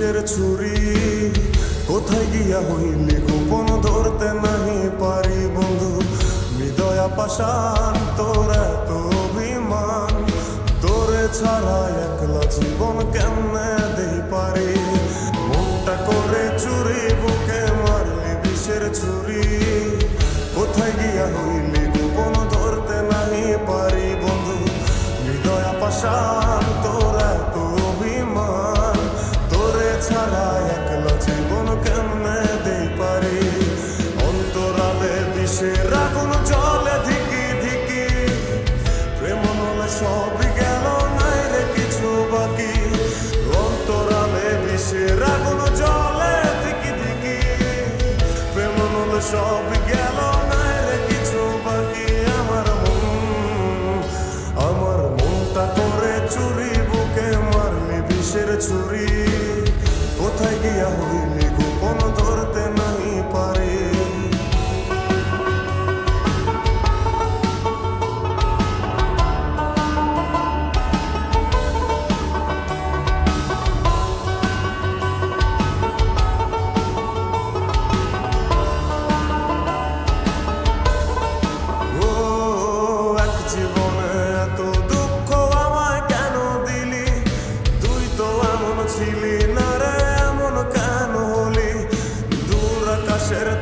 বিষের ছুরি কোথায় গিয়া হইলি গোপন ধরতে নাহি পারি বন্ধু হৃদয়া পাষাণ তোর এত অভিমান তোরে ছাড়া একলা জীবন কেমনে দেই পারি মনটা করে চুরি বুকে মারলি বিষের ছুরি কোথায় গিয়া হইলি গোপন ধরতে নাহি পারি বন্ধু হৃদয়া পাষাণ তোর এত অভিমান তোরে ছাড়া একলা জীবন কেমনে দেই পারি অন্তরালে বিষের আগুন জলে ধিকি ধিকি প্রেম নলে সবই গেল নাই রে কিছু বাকি অন্তরালে বিষের আগুন জলে ধিকি ধিকি প্রেম নলে সবই গেল নাই রে কিছু বাকি আমার মনটা করে চুরি বুকে মারলি বিষের ছুরি কোথায় গিয়া হইলি গোপন ধরতে নাহি পারি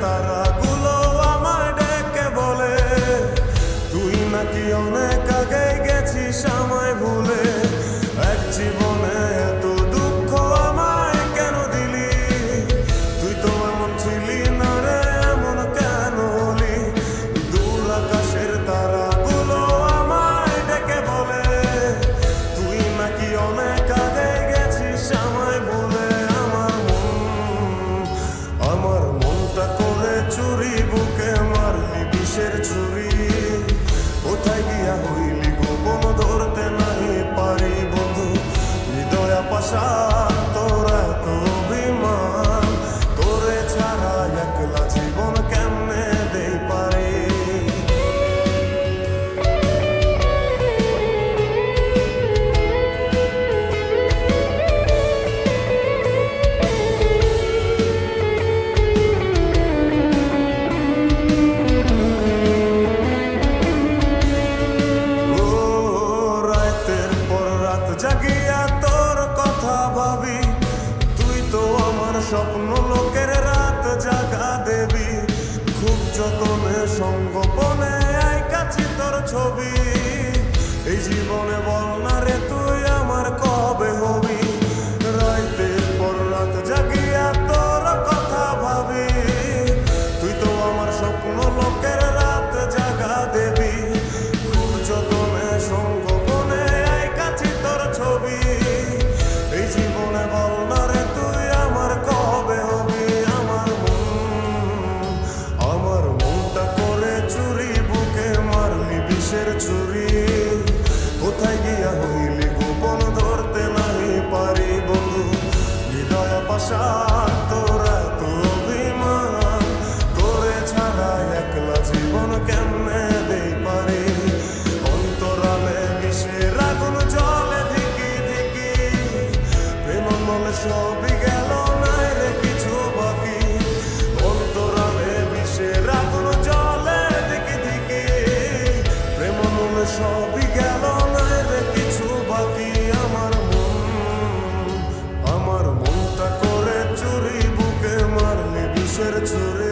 তারাগুলো আমায় ডেকে বলে তুই নাকি অনেক আগে গেছিস আমায় ভুলে এক জীবনে এত দুঃখ আমায় কেন দিলি তুই তো এমন ছিলি না রে এমন কেন হলি দূর আকাশের তারাগুলো আমায় ডেকে বলে তুই নাকি অনেক আগে গেছিস আমায় ভুলে আমার মনটা করে চুরি বুকে মারলি বিষের ছুরি কোথায় গিয়া হইলি গোপন ধরতে নাহি পারি বন্ধু হৃদয়া পাষাণ তোর এত অভিমান তোরে ছাড়া একলা জীবন কেমনে দেই পারি জাগিয়া তোর কথা ভাবি তুই তো আমার স্বপ্ন লোকের রাত জাগা দেবী খুব যতনে সঙ্গোপনে আইকাছি তোর ছবি এই জীবনে বল না রে তুই আমার কবে হবি রাতের পর রাত জাগিয়া তোর কথা ভাবি তুই তো আমার স্বপ্ন লোকের রাত জাগা দেবী খুব যতনে সঙ্গোপনে আইকাছি তোর ছবি এই জীবনে বল না রে তুই আমার কবে হবি আমার মনটা করে চুরি বুকে মারলি বিষের ছুরি কোথায় গিয়া হইলি গোপন ধরতে নাহি পারি বন্ধু হৃদয়া পাষাণ তোর এত অভিমান তোরে ছাড়া একলা জীবন কেমনে দেই পারি অন্তরালে বিষের আগুন জলে ধিকি ধিকি প্রেম মনে সবই গেল নাই রে কিছু বাকি অন্তরালে বিষের আগুন জলে ধিকি ধিকি প্রেম মনে সবই গেল নাই রে কিছু বাকি আমার মনটা করে চুরি বুকে মারলি বিষের ছুরি